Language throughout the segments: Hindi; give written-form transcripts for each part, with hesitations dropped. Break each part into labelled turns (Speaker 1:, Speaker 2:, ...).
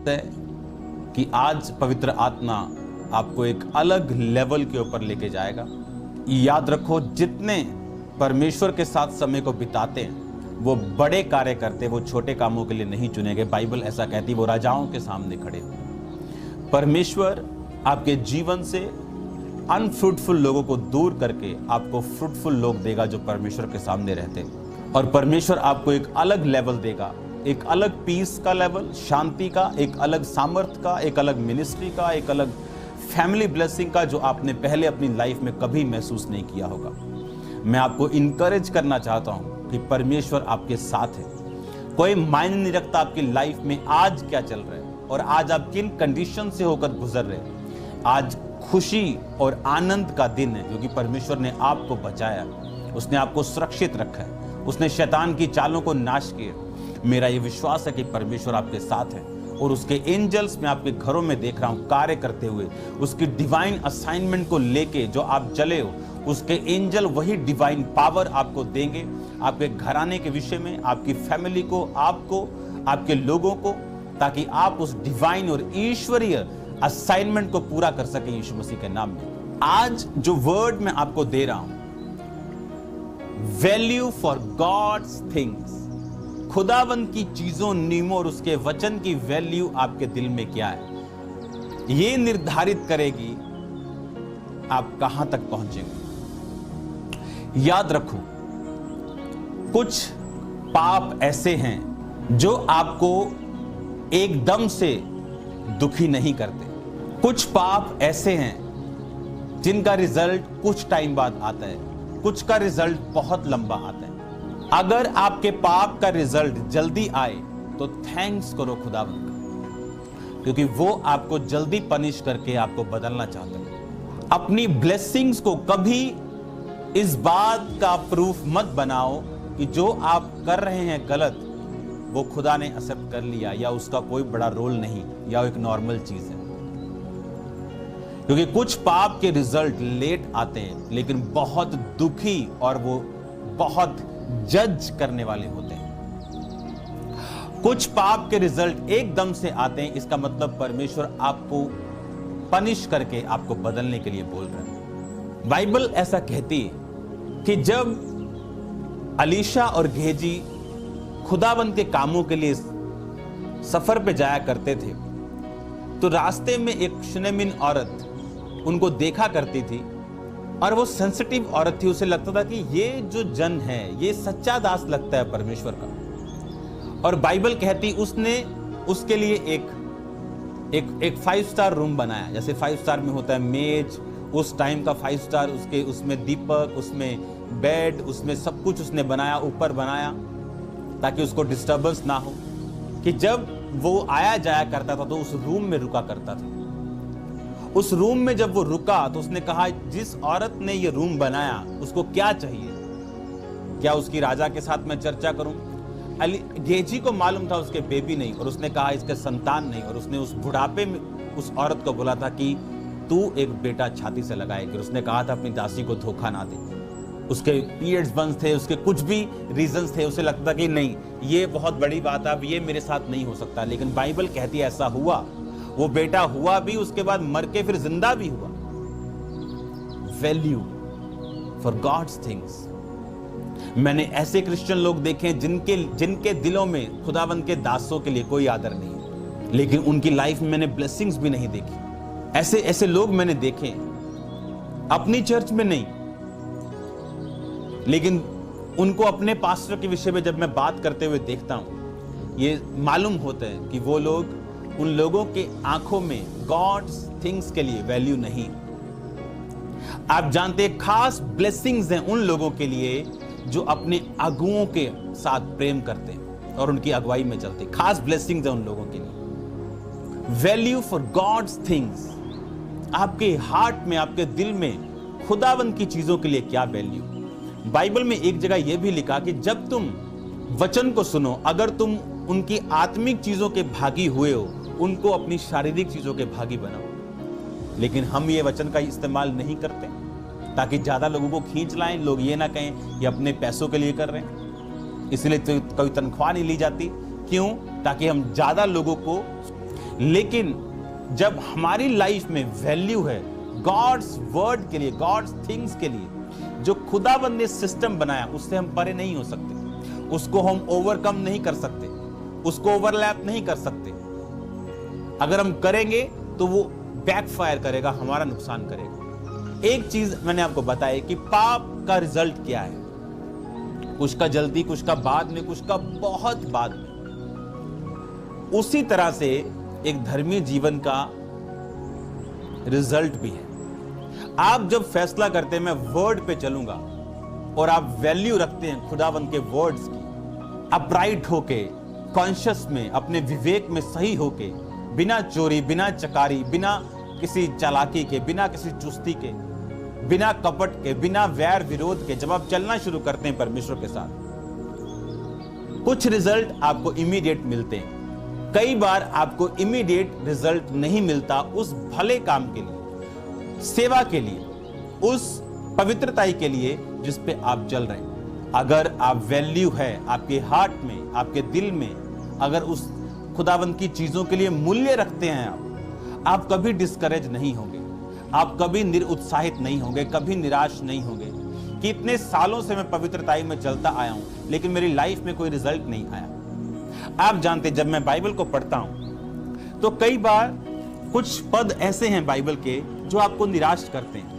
Speaker 1: है कि आज पवित्र आत्मा आपको एक अलग लेवल के ऊपर लेके जाएगा। याद रखो, जितने परमेश्वर के साथ समय को बिताते हैं वो बड़े कार्य करते, वो छोटे कामों के लिए नहीं चुने गए। बाइबल ऐसा कहती है, वो राजाओं के सामने खड़े हो। परमेश्वर आपके जीवन से अनफ्रूटफुल लोगों को दूर करके आपको फ्रूटफुल लोग देगा जो परमेश्वर के सामने रहते हैं। और परमेश्वर आपको एक अलग लेवल देगा, एक अलग पीस का लेवल, शांति का, एक अलग सामर्थ्य का, एक अलग मिनिस्ट्री का, एक अलग फैमिली ब्लेसिंग का, जो आपने पहले अपनी लाइफ में कभी महसूस नहीं किया होगा। मैं आपको इनकरेज करना चाहता हूं कि परमेश्वर आपके साथ है। कोई मायने नहीं रखता आपकी लाइफ में आज क्या चल रहा है और आज आप किन कंडीशन से होकर गुजर रहे हैं। आज खुशी और आनंद का दिन है, क्योंकि परमेश्वर ने आपको बचाया, उसने आपको सुरक्षित रखा है, उसने शैतान की चालों को नाश किया। मेरा ये विश्वास है कि परमेश्वर आपके साथ है और उसके एंजल्स मैं आपके घरों में देख रहा हूं कार्य करते हुए। उसकी डिवाइन असाइनमेंट को लेके जो आप चले हो, उसके एंजल वही डिवाइन पावर आपको देंगे, आपके घराने के विषय में, आपकी फैमिली को, आपको, आपके लोगों को, ताकि आप उस डिवाइन और ईश्वरीय असाइनमेंट को पूरा कर सके यीशु मसीह के नाम में। आज जो वर्ड मैं आपको दे रहा हूं, वैल्यू फॉर गॉड्स थिंग्स, खुदावंद की चीजों, नियमों और उसके वचन की वैल्यू आपके दिल में क्या है, यह निर्धारित करेगी आप कहां तक पहुंचेंगे। याद रखो, कुछ पाप ऐसे हैं जो आपको एकदम से दुखी नहीं करते। कुछ पाप ऐसे हैं जिनका रिजल्ट कुछ टाइम बाद आता है, कुछ का रिजल्ट बहुत लंबा आता है। अगर आपके पाप का रिजल्ट जल्दी आए तो थैंक्स करो खुदावंद का, क्योंकि वो आपको जल्दी पनिश करके आपको बदलना चाहता है। अपनी ब्लेसिंग्स को कभी इस बात का प्रूफ मत बनाओ कि जो आप कर रहे हैं गलत, वो खुदा ने एक्सेप्ट कर लिया या उसका कोई बड़ा रोल नहीं या एक नॉर्मल चीज है। क्योंकि कुछ पाप के रिजल्ट लेट आते हैं लेकिन बहुत दुखी और वो बहुत जज करने वाले होते हैं। कुछ पाप के रिजल्ट एकदम से आते हैं, इसका मतलब परमेश्वर आपको पनिश करके आपको बदलने के लिए बोल रहे हैं। बाइबल ऐसा कहती है कि जब अलीशा और गेहजी खुदाबंद के कामों के लिए सफर पे जाया करते थे तो रास्ते में एक शुनेमिन औरत उनको देखा करती थी और वो सेंसिटिव औरत थी। उसे लगता था कि ये जो जन है ये सच्चा दास लगता है परमेश्वर का। और बाइबल कहती उसने उसके लिए एक 5 स्टार रूम बनाया। जैसे 5 स्टार में होता है मेज, उस टाइम का 5 स्टार, उसमें दीपक, उसमें बेड, उसमें सब कुछ उसने बनाया, ऊपर बनाया ताकि उसको डिस्टर्बेंस ना हो। कि जब वो आया जाया करता था तो उस रूम में रुका करता था। उस रूम में जब वो रुका तो उसने कहा, जिस औरत ने ये रूम बनाया उसको क्या चाहिए, क्या उसकी राजा के साथ मैं चर्चा करूं। गेहजी को मालूम था उसके बेबी नहीं, और उसने कहा इसके संतान नहीं, और उसने उस बुढ़ापे में उस औरत को बोला था कि तू एक बेटा छाती से लगाएगी। उसने कहा था अपनी दासी को धोखा ना दे। उसके पीरियड्स बंद थे, उसके कुछ भी रीजंस थे, उसे लगता कि नहीं ये बहुत बड़ी बात है, अब ये मेरे साथ नहीं हो सकता। लेकिन बाइबल कहती है ऐसा हुआ, वो बेटा हुआ भी, उसके बाद मर के फिर जिंदा भी हुआ। Value for God's things. मैंने ऐसे क्रिश्चियन लोग देखे जिनके दिलों में खुदावंद के दासों के लिए कोई आदर नहीं है, लेकिन उनकी लाइफ में मैंने ब्लेसिंग्स भी नहीं देखी। ऐसे लोग मैंने देखे, अपनी चर्च में नहीं, लेकिन उनको अपने पास्टर के विषय में जब मैं बात करते हुए देखता हूं, ये मालूम होता है कि वो लोग, उन लोगों के आंखों में गॉड्स थिंग्स के लिए वैल्यू नहीं। आप जानते हैं खास ब्लेसिंग्स हैं उन लोगों के लिए जो अपने अगुओं के साथ प्रेम करते हैं और उनकी अगुवाई में चलते हैं। खास ब्लेसिंग्स हैं उन लोगों के लिए। Value for God's things. आपके हार्ट में, आपके दिल में खुदावंद की चीजों के लिए क्या वैल्यू। बाइबल में एक जगह यह भी लिखा कि जब तुम वचन को सुनो, अगर तुम उनकी आत्मिक चीजों के भागी हुए हो, उनको अपनी शारीरिक चीजों के भागी बनाओ। लेकिन हम ये वचन का इस्तेमाल नहीं करते ताकि ज्यादा लोगों को खींच लाएं, लोग ये ना कहें ये अपने पैसों के लिए कर रहे हैं, इसलिए तो कोई तनख्वाह नहीं ली जाती। क्यों? ताकि हम ज्यादा लोगों को लेकिन जब हमारी लाइफ में वैल्यू है गॉड्स वर्ड के लिए, गॉड्स थिंग्स के लिए, जो खुदाबंद ने सिस्टम बनाया, उससे हम परे नहीं हो सकते, उसको हम ओवरकम नहीं कर सकते, उसको ओवरलैप नहीं कर सकते। अगर हम करेंगे तो वो बैकफायर करेगा, हमारा नुकसान करेगा। एक चीज मैंने आपको बताई कि पाप का रिजल्ट क्या है, कुछ का जल्दी, कुछ का बाद में, कुछ का बहुत बाद में। उसी तरह से एक धर्मी जीवन का रिजल्ट भी है। आप जब फैसला करते हैं मैं वर्ड पे चलूंगा, और आप वैल्यू रखते हैं खुदावंद के वर्ड्स की, अपराइट होके, कॉन्शियस में, अपने विवेक में सही होके, बिना चोरी, बिना चकारी, बिना किसी चालाकी के, बिना किसी चुस्ती के, बिना कपट के, बिना वैर विरोध के, जब आप चलना शुरू करते हैं परमेश्वर के साथ, कुछ रिजल्ट आपको इमीडिएट मिलते हैं। कई बार आपको इमीडिएट रिजल्ट नहीं मिलता उस भले काम के लिए, सेवा के लिए, उस पवित्रताई के लिए जिस पे आप चल रहे हैं। अगर आप वैल्यू है आपके हार्ट में, आपके दिल में, अगर उस खुदावंद की चीजों के लिए मूल्य रखते हैं आप कभी डिस्करेज नहीं होंगे, आप कभी निरुत्साहित नहीं होंगे, कभी निराश नहीं होंगे कि इतने सालों से मैं पवित्रताई में चलता आया हूं लेकिन मेरी लाइफ में कोई रिजल्ट नहीं आया। आप जानते, जब मैं बाइबल को पढ़ता हूं तो कई बार कुछ पद ऐसे हैं बाइबल के जो आपको निराश करते हैं।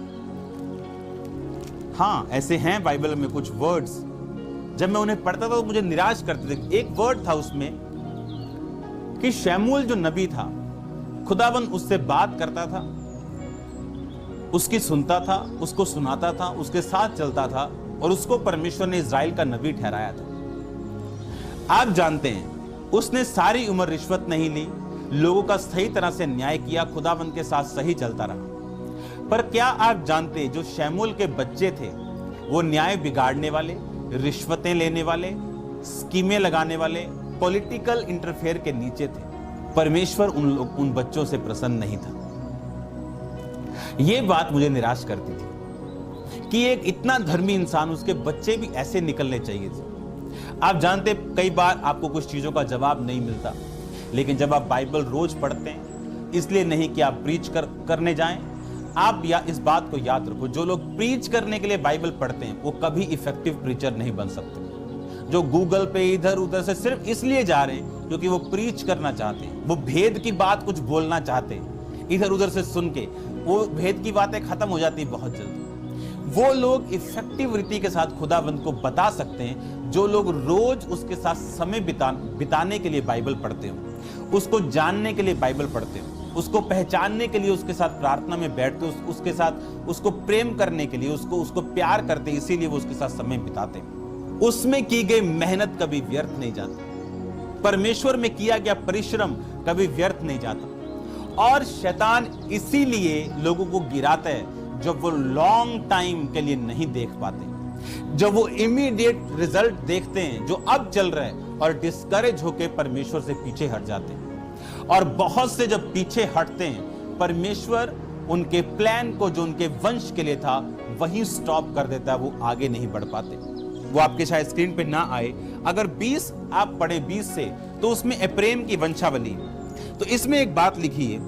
Speaker 1: हाँ, ऐसे हैं बाइबल में कुछ वर्ड्स, जब मैं उन्हें पढ़ता था तो मुझे निराश करते थे। एक वर्ड था उसमें कि शमूएल जो नबी था, खुदाबंद उससे बात करता था, उसकी सुनता था, उसको सुनाता था, उसके साथ चलता था, और उसको परमेश्वर ने इज़राइल का नबी ठहराया था। आप जानते हैं उसने सारी उम्र रिश्वत नहीं ली, लोगों का सही तरह से न्याय किया, खुदाबंद के साथ सही चलता रहा। पर क्या आप जानते, जो शमूएल के बच्चे थे वो न्याय बिगाड़ने वाले, रिश्वतें लेने वाले, स्कीमें लगाने वाले, पॉलिटिकल इंटरफेयर के नीचे थे। परमेश्वर उन बच्चों से प्रसन्न नहीं था। यह बात मुझे निराश करती थी कि एक इतना धर्मी इंसान, उसके बच्चे भी ऐसे निकलने चाहिए थे। आप जानते, कई बार आपको कुछ चीजों का जवाब नहीं मिलता, लेकिन जब आप बाइबल रोज पढ़ते हैं, इसलिए नहीं कि आप प्रीच करने जाएं, आप या इस बात को याद रखो, जो लोग प्रीच करने के लिए बाइबल पढ़ते हैं वो कभी इफेक्टिव प्रीचर नहीं बन सकते। जो गूगल पे इधर उधर से सिर्फ इसलिए जा रहे हैं क्योंकि वो प्रीच करना चाहते हैं, वो भेद की बात कुछ बोलना चाहते हैं, इधर उधर से सुन के वो भेद की बातें खत्म हो जाती है बहुत जल्दी। वो लोग इफेक्टिव रीति के साथ खुदाबंद को बता सकते हैं जो लोग रोज उसके साथ समय बिताने के लिए बाइबल पढ़ते हो, उसको जानने के लिए बाइबल पढ़ते हो, उसको पहचानने के लिए उसके साथ प्रार्थना में बैठते हो, उसके साथ उसको प्रेम करने के लिए, उसको प्यार करते, इसीलिए वो उसके साथ समय बिताते हैं। उसमें की गई मेहनत कभी व्यर्थ नहीं जाती, परमेश्वर में किया गया परिश्रम कभी व्यर्थ नहीं जाता। और शैतान इसीलिए लोगों को गिराता है जब वो लॉन्ग टाइम के लिए नहीं देख पाते, जब वो इमीडिएट रिजल्ट देखते हैं जो अब चल रहा है, और डिस्करेज होकर परमेश्वर से पीछे हट जाते हैं। और बहुत से जब पीछे हटते हैं, परमेश्वर उनके प्लान को जो उनके वंश के लिए था वहीं स्टॉप कर देता है, वो आगे नहीं बढ़ पाते। वो आपके शायद स्क्रीन पे ना आए, अगर 20 आप पढ़े 20 से, तो उसमें एप्रेम की वंशावली, तो इसमें एक बात लिखी है,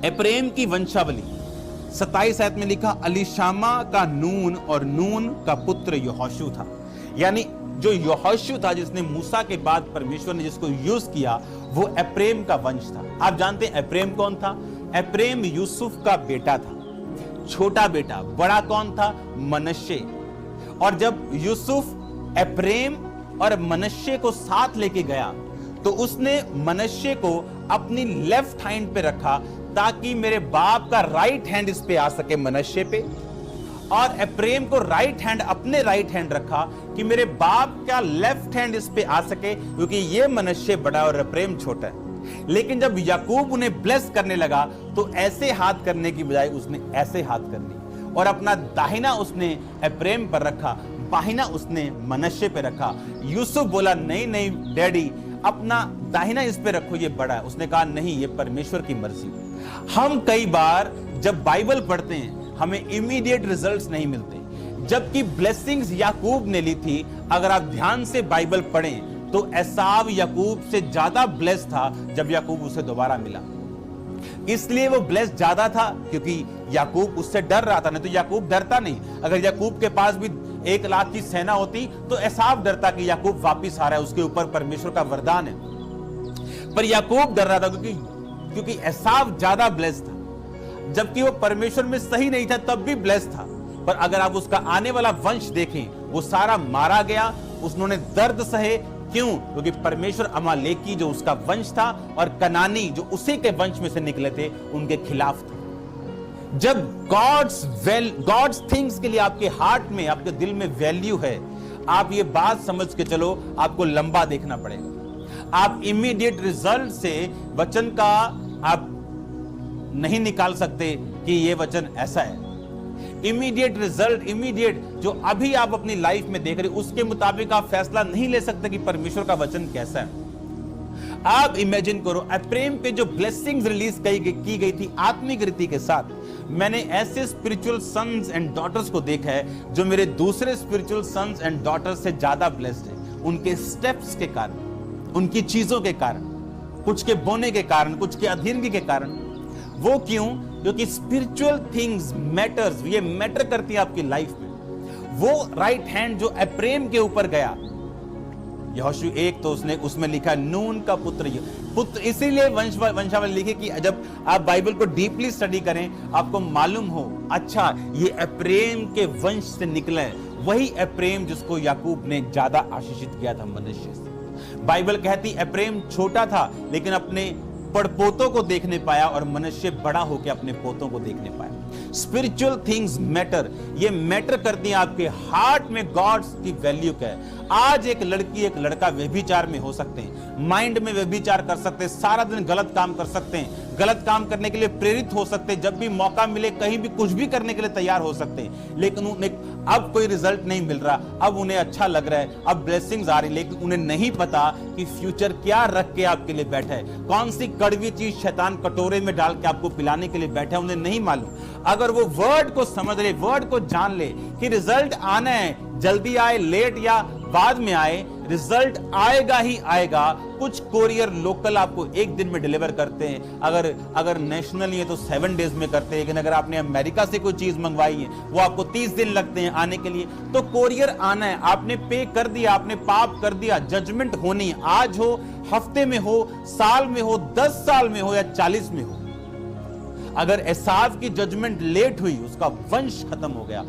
Speaker 1: एप्रेम की वंशावली 27 आयत में लिखा, अलीशामा का नून, और नून का पुत्र यहोशू था। यानी जो यहोशू था, जिसने मूसा के बाद परमेश्वर ने जिसको यूज किया, वो एप्रेम का वंश था। आप जानते हैं एप्रेम कौन था? एप्रेम यूसुफ का बेटा था, छोटा बेटा। बड़ा कौन था? मनश्शे। और जब यूसुफ एप्रेम और मनश्शे को साथ लेके गया तो उसने मनश्शे को अपनी लेफ्ट हैंड पे रखा ताकि मेरे बाप का राइट हैंड इस पे आ सके, मनश्शे पे, और एप्रेम को राइट हैंड, अपने राइट हैंड रखा कि मेरे बाप का लेफ्ट हैंड इस पे आ सके, क्योंकि ये मनश्शे बड़ा और एप्रेम छोटा है। लेकिन जब याकूब उन्हें ब्लेस करने लगा तो ऐसे हाथ करने की बजाय उसने ऐसे हाथ कर ली, और अपना दाहिना उसने एप्रेम पर रखा, बाहिना उसने मनश्शे पे रखा। यूसुफ बोला, नहीं नहीं डैडी, अपना दाहिना इस पे रखो, ये बड़ा है। उसने कहा नहीं, ये परमेश्वर की मर्जी। हम कई बार जब बाइबल पढ़ते हैं हमें इमीडिएट रिजल्ट्स नहीं मिलते, जबकि ब्लेसिंग्स याकूब ने ली थी। अगर आप ध्यान से बाइबल पढ़ें तो एसाव याकूब से ज्यादा ब्लेस था जब याकूब उसे दोबारा मिला। इसलिए वो ब्लेस ज्यादा था क्योंकि याकूब उससे डर रहा था, नहीं तो याकूब डरता नहीं। अगर याकूब के पास भी 1 लाख की सेना होती तो एसाव डरता कि याकूब वापिस आ रहा है, उसके ऊपर परमेश्वर का वरदान है। पर याकूब डर रहा था क्योंकि एसाव ज्यादा ब्लेस था, जबकि वो परमेश्वर में सही नहीं था तब भी ब्लेस था। पर अगर आप उसका आने वाला वंश देखें, वो सारा मारा गया, उसने दर्द सहे। क्यों? क्योंकि परमेश्वर अमालेकी जो उसका वंश था और कनानी जो उसी के वंश में से निकले थे उनके खिलाफ था। जब गॉड्स थिंग्स के लिए आपके हार्ट में, आपके दिल में वैल्यू है, आप ये बात समझ के चलो, आपको लंबा देखना पड़ेगा। आप इमीडिएट रिजल्ट से वचन का आप नहीं निकाल सकते कि ये वचन ऐसा है। इमीडिएट रिजल्ट, इमीडिएट जो अभी आप अपनी लाइफ में देख रहे उसके मुताबिक आप फैसला नहीं ले सकते कि परमेश्वर का वचन कैसा है। आप इमेजिन करो, अप्रेम पे जो ब्लेसिंग्स रिलीज की गई थी आत्मिक रीति के साथ, मैंने ऐसे स्पिरिचुअल सन्स एंड डॉटर्स को देखा है जो मेरे दूसरे स्पिरिचुअल सन्स एंड डॉटर्स से ज्यादा ब्लेस्ड है, उनके स्टेप्स के कारण, उनकी चीजों के कारण, कुछ के बोने के कारण, कुछ के अधीनगी के कारण। वो क्यों? क्योंकि स्पिरिचुअल थिंग्स मैटर्स, ये मैटर करती है आपकी लाइफ में। वो राइट हैंड जो अप्रेम के ऊपर गया, यहोशू 1 तो उसमें लिखा नून का पुत्र, इसीलिए वंशावली लिखी कि जब आप बाइबल को डीपली स्टडी करें आपको मालूम हो, अच्छा ये अप्रेम के वंश से निकला है, वही अप्रेम जिसको याकूब ने ज्यादा आशीषित किया था मनुष्य से। बाइबल कहती अप्रेम छोटा था लेकिन अपने पड़पोतों को देखने पाया और मनुष्य बड़ा होकर अपने पोतों को देखने पाया। स्पिरिचुअल थिंग्स मैटर, ये मैटर करती हैं आपके हार्ट में गॉड्स की वैल्यू क्या है। आज एक लड़की एक लड़का व्यभिचार में हो सकते हैं, माइंड में व्यभिचार कर सकते हैं, सारा दिन गलत काम कर सकते हैं, गलत काम करने के लिए प्रेरित हो सकते हैं, जब भी मौका मिले कहीं भी कुछ भी करने के लिए तैयार हो सकते हैं, लेकिन उन्हें अब कोई रिजल्ट नहीं मिल रहा, अब उन्हें अच्छा लग रहा है, अब ब्लेसिंग्स आ रही, लेकिन उन्हें नहीं पता कि फ्यूचर क्या रख के आपके लिए बैठा है, कौन सी कड़वी चीज शैतान कटोरे में डाल के आपको पिलाने के लिए बैठा है, उन्हें नहीं मालूम। अगर वो वर्ड को समझ ले, वर्ड को जान ले कि रिजल्ट आना है, जल्दी आए, लेट या बाद में आए, रिजल्ट आएगा ही आएगा। कुछ कोरियर लोकल आपको 1 दिन में डिलीवर करते हैं, अगर नेशनली है तो 7 डेज में करते हैं, लेकिन अगर आपने अमेरिका से कोई चीज मंगवाई है वो आपको 30 दिन लगते हैं आने के लिए। तो कोरियर आना है, आपने पे कर दिया, आपने पाप कर दिया, जजमेंट होनी है, आज हो, हफ्ते में हो, साल में हो, 10 साल में हो या 40 में हो। अगर एसाव की जजमेंट लेट हुई, उसका वंश खत्म हो गया।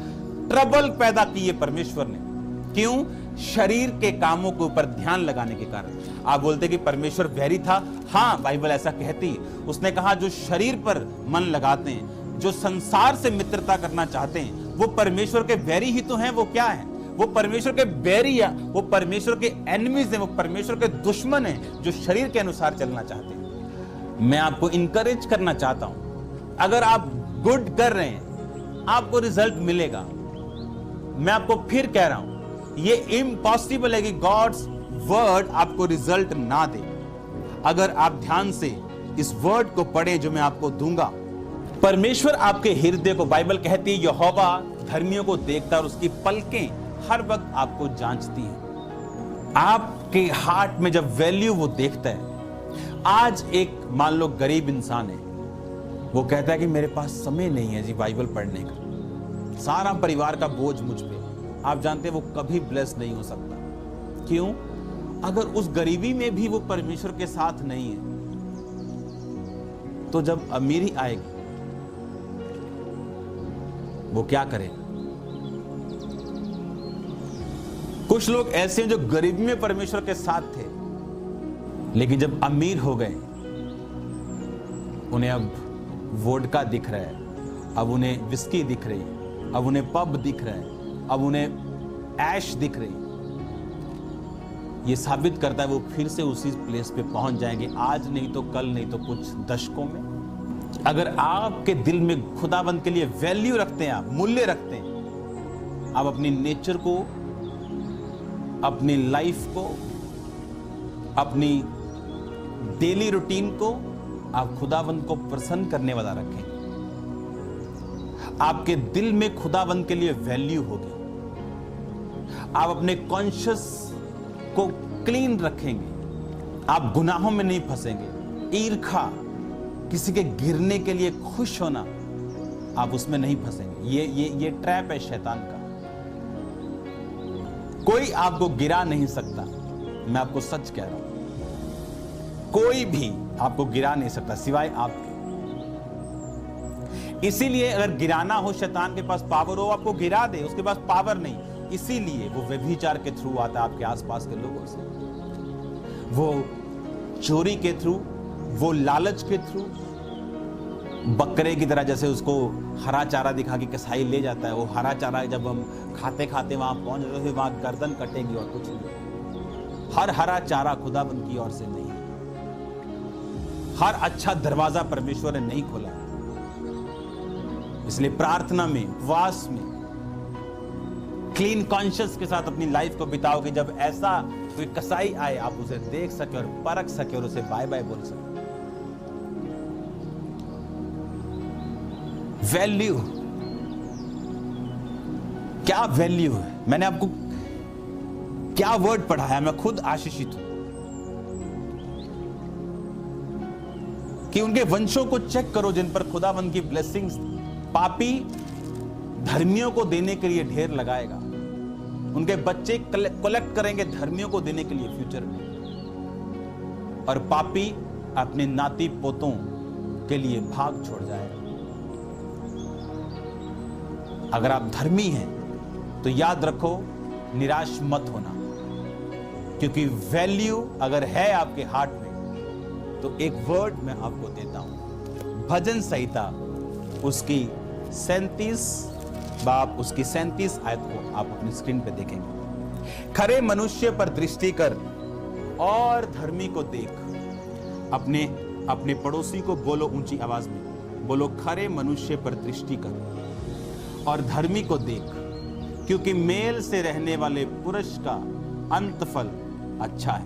Speaker 1: ट्रबल पैदा किए परमेश्वर ने, क्यों? शरीर के कामों के ऊपर ध्यान लगाने के कारण। आप बोलते कि परमेश्वर वैरी था, हां बाइबल ऐसा कहती है। उसने कहा जो शरीर पर मन लगाते हैं, जो संसार से मित्रता करना चाहते हैं, वो परमेश्वर के वैरी ही तो हैं। वो क्या है? वो परमेश्वर के बैरी है, वो परमेश्वर के एनिमीज हैं, वो परमेश्वर के दुश्मन हैं जो शरीर के अनुसार चलना चाहते हैं। मैं आपको इंकरेज करना चाहता हूं, अगर आप गुड कर रहे हैं आपको रिजल्ट मिलेगा। मैं आपको फिर कह रहा हूं, ये इम्पॉसिबल है कि गॉड्स वर्ड आपको रिजल्ट ना दे। अगर आप ध्यान से इस वर्ड को पढ़े जो मैं आपको दूंगा, परमेश्वर आपके हृदय को, बाइबल कहती है यहोवा धर्मियों को देखता और उसकी पलकें हर वक्त आपको जांचती हैं। आपके हार्ट में जब वैल्यू वो देखता है। आज एक मान लो गरीब इंसान है, वो कहता है कि मेरे पास समय नहीं है जी बाइबल पढ़ने का, सारा परिवार का बोझ मुझ पे। आप जानते हैं वो कभी ब्लेस नहीं हो सकता। क्यों? अगर उस गरीबी में भी वो परमेश्वर के साथ नहीं है, तो जब अमीरी आएगी वो क्या करेगा? कुछ लोग ऐसे हैं जो गरीबी में परमेश्वर के साथ थे, लेकिन जब अमीर हो गए उन्हें अब वोडका दिख रहा है, अब उन्हें विस्की दिख रही है, अब उन्हें पब दिख रहा है, अब उन्हें ऐश दिख रही। ये साबित करता है वो फिर से उसी प्लेस पे पहुंच जाएंगे, आज नहीं तो कल, नहीं तो कुछ दशकों में। अगर आपके दिल में खुदाबंद के लिए वैल्यू रखते हैं, आप मूल्य रखते हैं, आप अपनी नेचर को, अपनी लाइफ को, अपनी डेली रूटीन को आप खुदाबंद को प्रसन्न करने वाला रखें, आपके दिल में खुदाबंद के लिए वैल्यू होगी। आप अपने कॉन्शियस को क्लीन रखेंगे, आप गुनाहों में नहीं फंसेंगे। ईर्खा, किसी के गिरने के लिए खुश होना, आप उसमें नहीं फंसेंगे। ये ट्रैप है शैतान का। कोई आपको गिरा नहीं सकता, मैं आपको सच कह रहा हूं। कोई भी आपको गिरा नहीं सकता सिवाय आपके। इसीलिए अगर गिराना हो, शैतान के पास पावर हो, आपको गिरा दे, उसके पास पावर नहीं। इसीलिए वो व्यभिचार के थ्रू आता है आपके आसपास के लोगों से, वो चोरी के थ्रू, वो लालच के थ्रू। बकरे की तरह जैसे उसको हरा चारा दिखा के कसाई ले जाता है, वो हरा चारा जब हम खाते खाते वहां पहुंच जाते हैं, वहां गर्दन कटेगी और कुछ नहीं। हर हरा चारा खुदाबंद की ओर से नहीं, हर अच्छा दरवाजा परमेश्वर ने नहीं खोला। इसलिए प्रार्थना में, उपवास में, क्लीन कॉन्शियस के साथ अपनी लाइफ को बिताओगे। जब ऐसा कोई कसाई आए, आप उसे देख सके और परख सके और उसे बाय बाय बोल सके। वैल्यू, क्या वैल्यू है? मैंने आपको क्या वर्ड पढ़ाया, मैं खुद आशीषित हूं कि उनके वंशों को चेक करो जिन पर खुदावंद की ब्लेसिंग्स पापी धर्मियों को देने के लिए ढेर लगाएगा। उनके बच्चे कलेक्ट करेंगे धर्मियों को देने के लिए फ्यूचर में, और पापी अपने नाती पोतों के लिए भाग छोड़ जाएगा। अगर आप धर्मी हैं तो याद रखो, निराश मत होना, क्योंकि वैल्यू अगर है आपके हार्ट में तो एक वर्ड मैं आपको देता हूं। भजन संहिता उसकी 37 बाब उसकी 37 आयत को आप अपनी स्क्रीन पे देखेंगे। खरे मनुष्य पर दृष्टि कर और धर्मी को देख। अपने पड़ोसी को बोलो, ऊंची आवाज में बोलो, खरे मनुष्य पर दृष्टि कर और धर्मी को देख, क्योंकि मेल से रहने वाले पुरुष का अंतफल अच्छा है।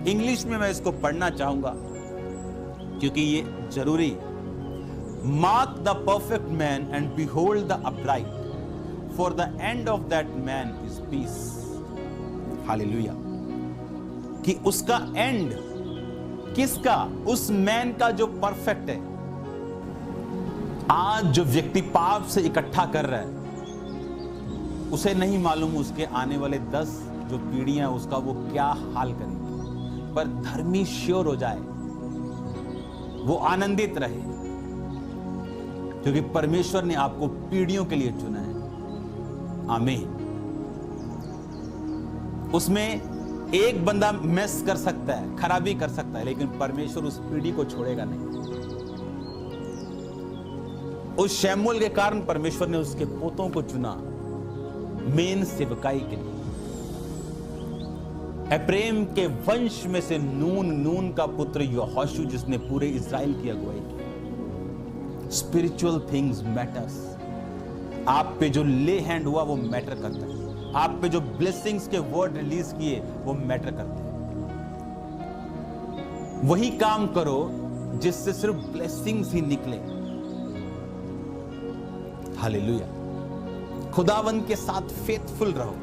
Speaker 1: इंग्लिश में मैं इसको पढ़ना चाहूंगा क्योंकि ये जरूरी। Mark the perfect man and behold the upright, for the end of that man is peace. Hallelujah. कि उसका एंड किसका? उस मैन का जो परफेक्ट है। आज जो व्यक्ति पाप से इकट्ठा कर रहा है, उसे नहीं मालूम उसके आने वाले 10 जो पीढ़ियां उसका वो क्या हाल करेंगी। पर धर्मी श्योर हो जाए, वो आनंदित रहे, क्योंकि परमेश्वर ने आपको पीढ़ियों के लिए चुना है। आमीन। उसमें एक बंदा मेस कर सकता है, खराबी कर सकता है, लेकिन परमेश्वर उस पीढ़ी को छोड़ेगा नहीं। उस शैमूएल के कारण परमेश्वर ने उसके पोतों को चुना मेन सेवकाई के लिए। एप्रेम के वंश में से नून का पुत्र यहोशू, जिसने पूरे इज़राइल की अगुवाई की। Spiritual things matters. आप पे जो ले हैंड हुआ वो मैटर करता है। आप पे जो ब्लेसिंग्स के वर्ड रिलीज किए वो मैटर करते हैं। वही काम करो जिससे सिर्फ ब्लेसिंग्स ही निकले। हालेलुया। खुदावंद के साथ फेथफुल रहो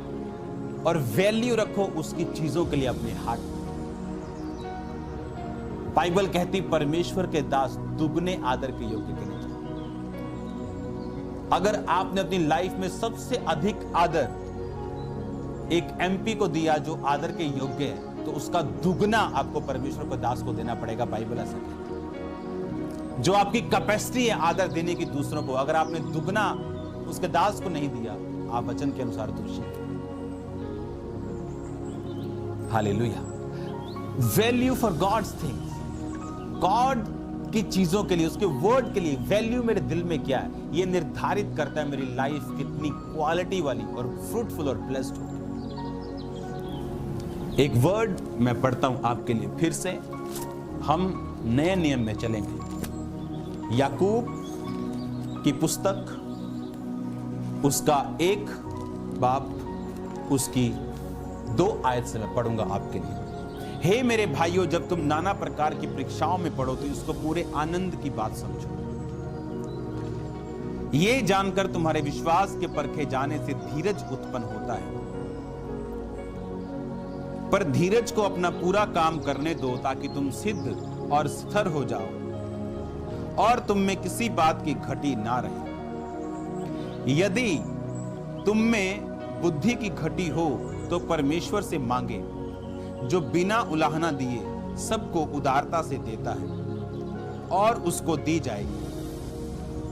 Speaker 1: और वैल्यू रखो उसकी चीजों के लिए अपने हार्ट में। बाइबल कहती परमेश्वर के दास दुगने आदर के योग्य गिने जाए। अगर आपने अपनी लाइफ में सबसे अधिक आदर एक एमपी को दिया जो आदर के योग्य है, तो उसका दुगना आपको परमेश्वर के दास को देना पड़ेगा। बाइबल ऐसा कहती है। जो आपकी कैपेसिटी है आदर देने की दूसरों को, अगर आपने दुगना उसके दास को नहीं दिया, आप वचन के अनुसार दोषी हैं। Hallelujah. Value for God's things, God की चीजों के लिए, उसके वर्ड के लिए वैल्यू मेरे दिल में क्या है, यह निर्धारित करता है मेरी लाइफ कितनी क्वालिटी वाली और फ्रूटफुल और ब्लेस्ड होगी। एक वर्ड मैं पढ़ता हूं आपके लिए फिर से, हम नए नियम में चलेंगे। याकूब की पुस्तक उसका 1 बाब उसकी 2 आयत से मैं पढ़ूंगा आपके लिए। हे मेरे भाइयों, जब तुम नाना प्रकार की परीक्षाओं में पढ़ो तो इसको पूरे आनंद की बात समझो। ये जानकर तुम्हारे विश्वास के परखे जाने से धीरज उत्पन्न होता है। पर धीरज को अपना पूरा काम करने दो ताकि तुम सिद्ध और स्थिर हो जाओ और तुम में किसी बात की घटी ना रहे। यदि तुम में बुद्धि की घटी हो तो परमेश्वर से मांगे, जो बिना उलाहना दिए सबको उदारता से देता है और उसको दी जाएगी।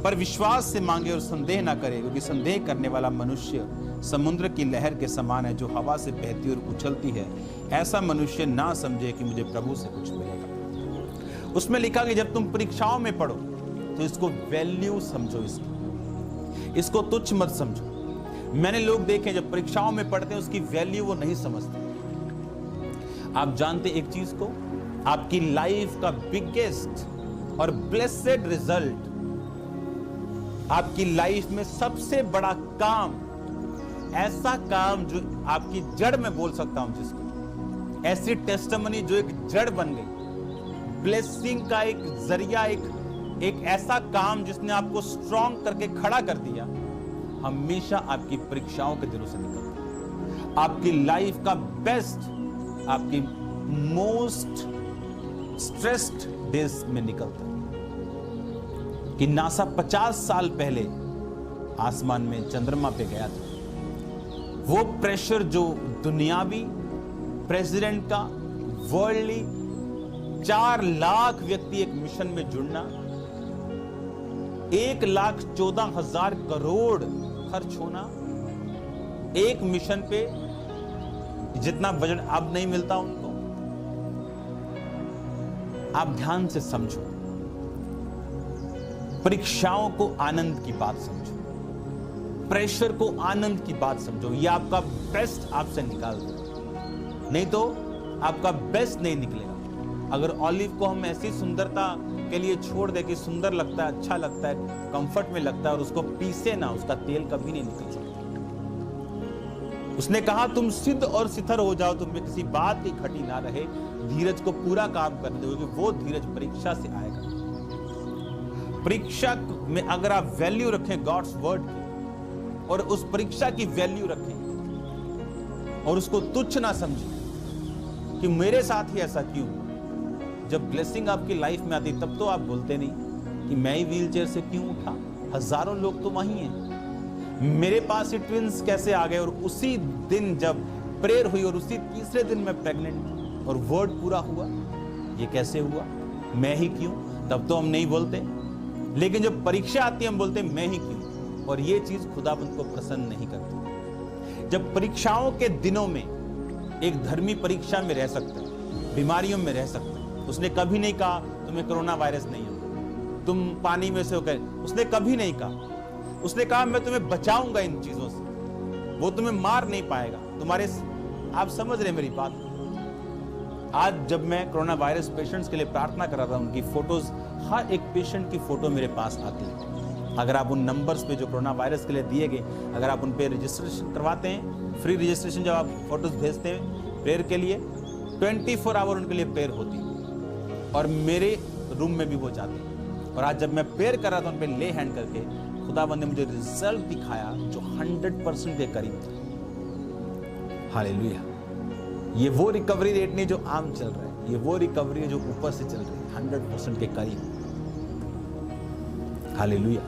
Speaker 1: पर विश्वास से मांगे और संदेह ना करे, क्योंकि संदेह करने वाला मनुष्य समुद्र की लहर के समान है, जो हवा से बहती और उछलती है। ऐसा मनुष्य ना समझे कि मुझे प्रभु से कुछ मिलेगा। उसमें लिखा कि जब तुम परीक्षाओं में पढ़ो तो इसको वैल्यू समझो, इसको तुच्छ मत समझो। मैंने लोग देखे जब परीक्षाओं में पढ़ते हैं उसकी वैल्यू वो नहीं समझते। आप जानते एक चीज को, आपकी लाइफ का बिगेस्ट और ब्लेसेड रिजल्ट, आपकी लाइफ में सबसे बड़ा काम, ऐसा काम जो आपकी जड़ में बोल सकता हूं जिसको, ऐसी टेस्टिमनी जो एक जड़ बन गई, ब्लेसिंग का एक जरिया, एक ऐसा काम जिसने आपको स्ट्रॉन्ग करके खड़ा कर दिया, हमेशा आपकी परीक्षाओं के दिनों से निकलता है। आपकी लाइफ का बेस्ट, आपकी मोस्ट स्ट्रेस्ड डेज में निकलता है। कि नासा 50 साल पहले आसमान में चंद्रमा पे गया था, वो प्रेशर जो दुनियावी प्रेसिडेंट का, वर्ल्डली 4 लाख व्यक्ति एक मिशन में जुड़ना, 1,14,000 करोड़ खर्च होना एक मिशन पे, जितना बजट अब नहीं मिलता उनको। आप ध्यान से समझो, परीक्षाओं को आनंद की बात समझो, प्रेशर को आनंद की बात समझो। ये आपका बेस्ट आपसे निकाल दो, नहीं तो आपका बेस्ट नहीं निकलेगा। अगर ऑलिव को हम ऐसी सुंदरता के लिए छोड़ दे कि सुंदर लगता है, अच्छा लगता है, कंफर्ट में लगता है, और उसको पीसे ना, उसका तेल कभी नहीं निकल सकता। उसने कहा तुम सिद्ध और स्थिर हो जाओ, तुम में किसी बात की घटी ना रहे, धीरज को पूरा काम करने दो, क्योंकि वो धीरज परीक्षा से आएगा। परीक्षा में अगर आप वैल्यू रखें गॉड्स वर्ड की, और उस परीक्षा की वैल्यू रखें और उसको तुच्छ ना समझें कि मेरे साथ ही ऐसा क्यों। जब ब्लेसिंग आपकी लाइफ में आती तब तो आप बोलते नहीं कि मैं ही व्हीलचेयर से क्यों उठा, हजारों लोग तो वहीं हैं, मेरे पास ही ट्विंस कैसे आ गए। और उसी दिन जब प्रेयर हुई और उसी तीसरे दिन मैं प्रेग्नेंट और वर्ड पूरा हुआ, ये कैसे हुआ, मैं ही क्यों। तब तो हम नहीं बोलते, लेकिन जब परीक्षा आती है हम बोलते मैं ही क्यों। और ये चीज खुदाबंद को प्रसन्न नहीं करती। जब परीक्षाओं के दिनों में एक धर्मी परीक्षा में रह सकता है, बीमारियों में रह सकता है। उसने कभी नहीं कहा तुम्हें कोरोना वायरस नहीं होगा, तुम पानी में से होकर, उसने कभी नहीं कहा। उसने कहा मैं तुम्हें बचाऊंगा इन चीजों से, वो तुम्हें मार नहीं पाएगा तुम्हारे। आप समझ रहे मेरी बात। आज जब मैं कोरोना वायरस पेशेंट्स के लिए प्रार्थना कर रहा था, उनकी फोटोज, हर एक पेशेंट की फोटो मेरे पास आती है। अगर आप उन नंबर्स पे जो कोरोना वायरस के लिए दिए गए, अगर आप उन पे रजिस्ट्रेशन करवाते हैं, फ्री रजिस्ट्रेशन, जब आप फोटोज भेजते हैं प्रेयर के लिए, 24 आवर उनके लिए प्रेयर होती है और मेरे रूम में भी वो जाते हैं। और आज जब मैं प्रेयर कर रहा था उन पे ले हैंड करके, खुदाबंद ने मुझे रिजल्ट दिखाया जो 100% के करीब था। हालेलुया। ये वो रिकवरी रेट नहीं जो आम चल रहा है, ये वो रिकवरी है जो ऊपर से चल रही है, 100% के करीब। हालेलुया।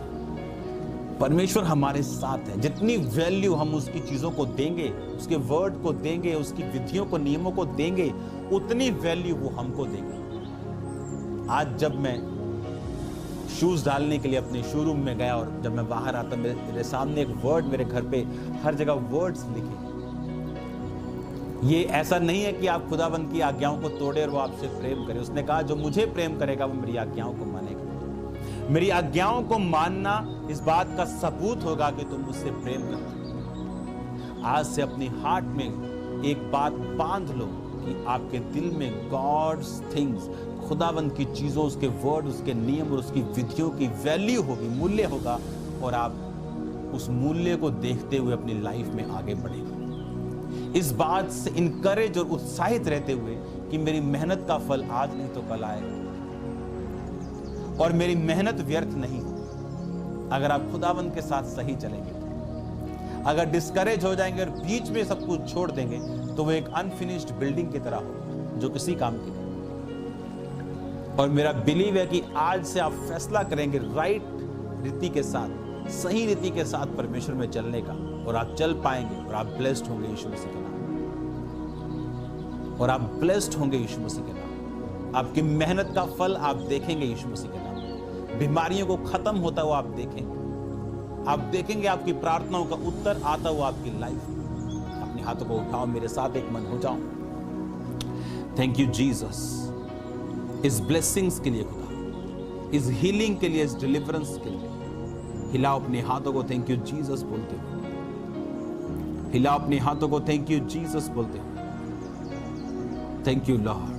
Speaker 1: परमेश्वर हमारे साथ है। जितनी वैल्यू हम उसकी चीजों को देंगे, उसके वर्ड को देंगे, उसकी विधियों को, नियमों को देंगे, उतनी वैल्यू वो हमको देंगे। आज जब मैं शूज डालने के लिए अपने शोरूम में गया और जब मैं बाहर आता, मेरे सामने एक वर्ड, मेरे घर पे हर जगह वर्ड्स लिखे। ये ऐसा नहीं है कि आप खुदाबंद की आज्ञाओं को तोड़े और वो आपसे प्रेम करे। उसने कहा जो मुझे प्रेम करेगा वो मेरी आज्ञाओं को मानेगा। मेरी आज्ञाओं को मानना इस बात का सबूत होगा कि तुम मुझसे प्रेम करते हो। आज से अपनी हार्ट में एक बात बांध लो कि आपके दिल में गॉड्स थिंग्स, खुदाबंद की चीजों, उसके वर्ड, उसके नियम और उसकी विधियों की वैल्यू होगी, मूल्य होगा, और आप उस मूल्य को देखते हुए अपनी लाइफ में आगे बढ़ेंगे। इस बात से इनकरेज और उत्साहित रहते हुए कि मेरी मेहनत का फल आज नहीं तो कल आएगा और मेरी मेहनत व्यर्थ नहीं हो। अगर आप खुदाबंद के साथ सही चलेंगे, अगर डिस्करेज हो जाएंगे और बीच में सब कुछ छोड़ देंगे, तो वो एक अनफिनिश्ड बिल्डिंग की तरह हो जो किसी काम की नहीं। और मेरा बिलीव है कि आज से आप फैसला करेंगे राइट रीति के साथ, सही रीति के साथ परमेश्वर में चलने का, और आप चल पाएंगे और आप ब्लेस्ड होंगे यीशु मसीह के नाम। और आप ब्लेस्ड होंगे यीशु मसीह के नाम। आपकी मेहनत का फल आप देखेंगे यीशु मसीह के नाम। बीमारियों को खत्म होता हुआ आप देखेंगे। आप देखेंगे आपकी प्रार्थनाओं का उत्तर आता हुआ आपकी लाइफ में। अपने हाथों को उठाओ, मेरे साथ एक मन हो जाओ। थैंक यू जीसस, इस ब्लेसिंग्स के लिए खुदा, इस हीलिंग के लिए, इस डिलीवरेंस के लिए। हिलाओ अपने हाथों को थैंक यू जीसस बोलते हुए। हिलाओ अपने हाथों को थैंक यू जीसस बोलते हुए। Thank you Lord.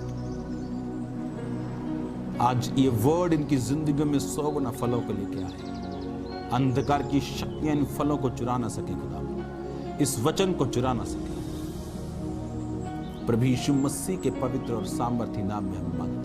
Speaker 1: आज ये वर्ड इनकी जिंदगी में 100 गुना फलों को लेके आए। अंधकार की शक्तियां इन फलों को चुरा ना सके खुदा, इस वचन को चुरा ना सके। प्रभु यीशु मसीह के पवित्र और सामर्थी नाम में हम मांगते हैं।